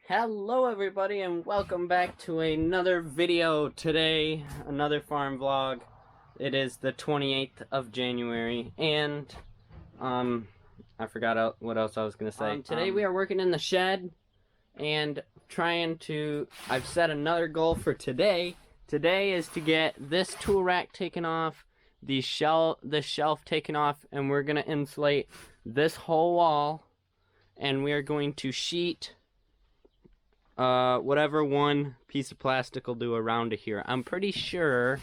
Hello everybody and welcome back to another video today, another farm vlog. It is the 28th of January and I forgot what else I was gonna say. Today we are working in the shed and I've set another goal for today. Today is to get this tool rack taken off, this shelf taken off, and we're gonna insulate this whole wall, and we are going to sheet whatever one piece of plastic will do around to here. I'm pretty sure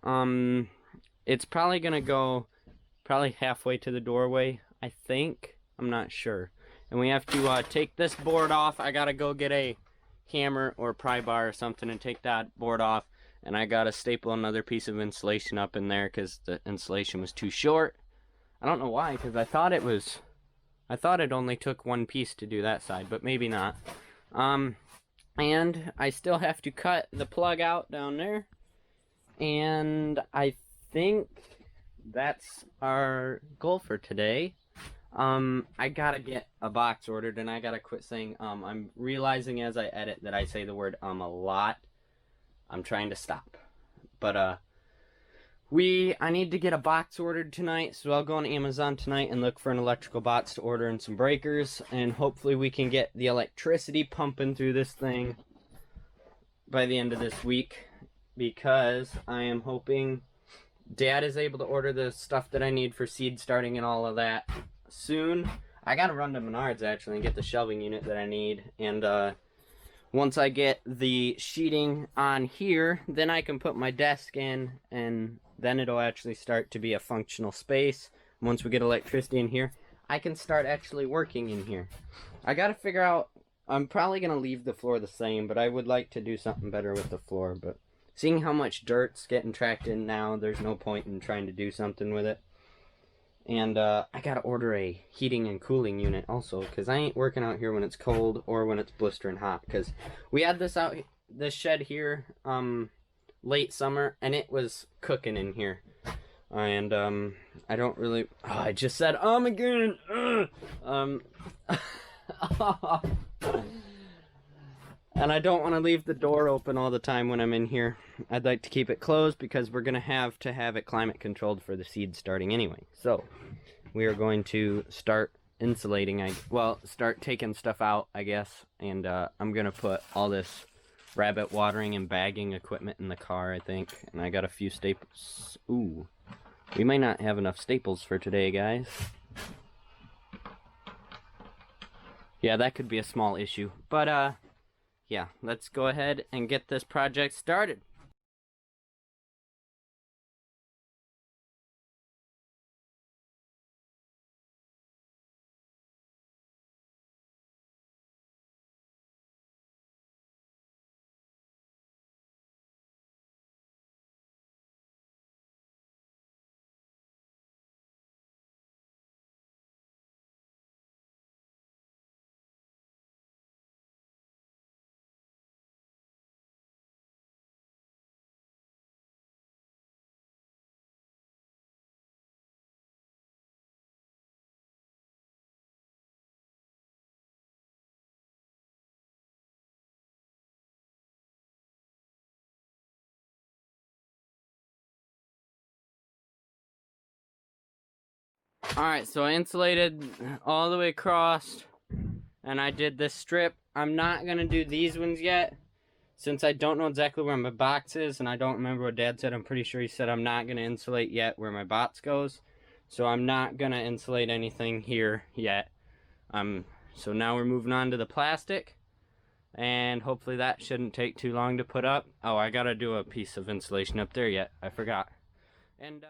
it's probably gonna go halfway to the doorway, I think. I'm not sure. And we have to take this board off. I gotta go get a hammer or pry bar or something and take that board off, and I gotta staple another piece of insulation up in there because the insulation was too short. I don't know why, because I thought it only took one piece to do that side, but maybe not. And I still have to cut the plug out down there, and I think that's our goal for today. I gotta get a box ordered, and I gotta quit saying I'm realizing as I edit that I say the word a lot. I'm trying to stop, but I need to get a box ordered tonight, so I'll go on Amazon tonight and look for an electrical box to order and some breakers, and hopefully we can get the electricity pumping through this thing by the end of this week, because I am hoping Dad is able to order the stuff that I need for seed starting and all of that soon. I gotta run to Menards actually and get the shelving unit that I need, and once I get the sheeting on here, then I can put my desk in, and then it'll actually start to be a functional space. Once we get electricity in here, I can start actually working in here. I gotta figure out, I'm probably gonna leave the floor the same, but I would like to do something better with the floor. But seeing how much dirt's getting tracked in now, there's no point in trying to do something with it. And I gotta order a heating and cooling unit also, because I ain't working out here when it's cold or when it's blistering hot. Because we had this shed here late summer, and it was cooking in here. And I don't really. Oh, I just said again. And I don't want to leave the door open all the time when I'm in here. I'd like to keep it closed because we're going to have it climate controlled for the seed starting anyway. So we are going to start insulating, start taking stuff out, I guess. And I'm going to put all this rabbit watering and bagging equipment in the car, I think. And I got a few staples. Ooh, we might not have enough staples for today, guys. Yeah, that could be a small issue. But, yeah, let's go ahead and get this project started. Alright, so I insulated all the way across, and I did this strip. I'm not going to do these ones yet, since I don't know exactly where my box is, and I don't remember what Dad said. I'm pretty sure he said I'm not going to insulate yet where my box goes, so I'm not going to insulate anything here yet. So now we're moving on to the plastic, and hopefully that shouldn't take too long to put up. Oh, I got to do a piece of insulation up there yet. I forgot. And,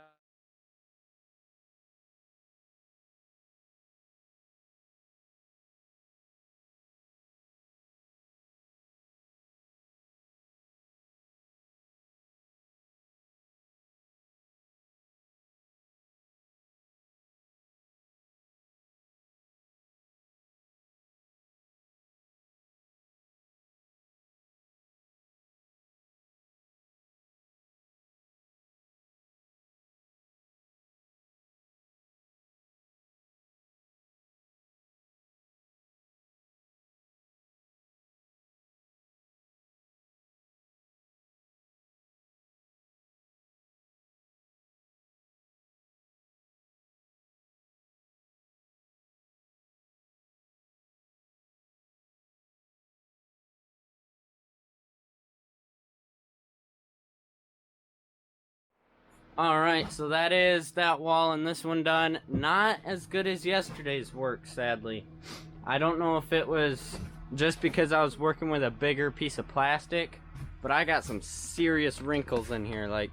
Alright, so that is that wall and this one done. Not as good as yesterday's work, sadly. I don't know if it was just because I was working with a bigger piece of plastic, but I got some serious wrinkles in here, like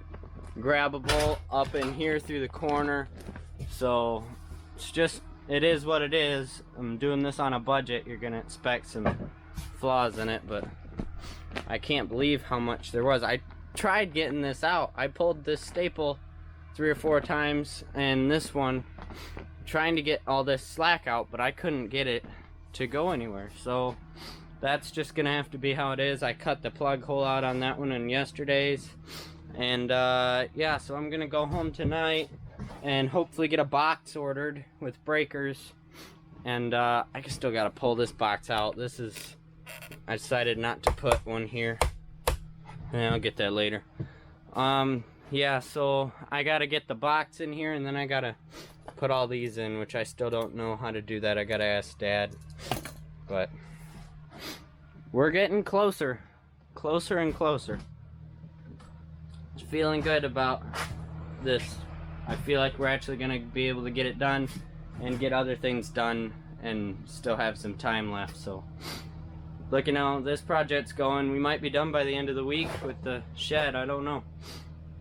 grabbable up in here through the corner. So it's just, it is what it is. I'm doing this on a budget. You're gonna expect some flaws in it, but I can't believe how much there was. I tried getting this out. I pulled this staple 3 or 4 times, and this one, trying to get all this slack out, but I couldn't get it to go anywhere. So that's just gonna have to be how it is. I cut the plug hole out on that one in yesterday's, and yeah, so I'm gonna go home tonight and hopefully get a box ordered with breakers. And I still gotta pull this box out. This is, I decided not to put one here. Yeah, I'll get that later. Yeah, so I gotta get the box in here, and then I gotta put all these in, which I still don't know how to do that. I gotta ask Dad. But we're getting closer. Closer and closer. Just feeling good about this. I feel like we're actually gonna be able to get it done and get other things done and still have some time left, so looking how this project's going, we might be done by the end of the week with the shed. I don't know.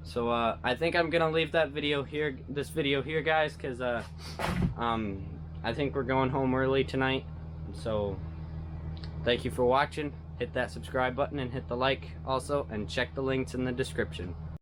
So I think I'm gonna leave that video here, this video here, guys, because I think we're going home early tonight. So thank you for watching. Hit that subscribe button and hit the like also, and check the links in the description.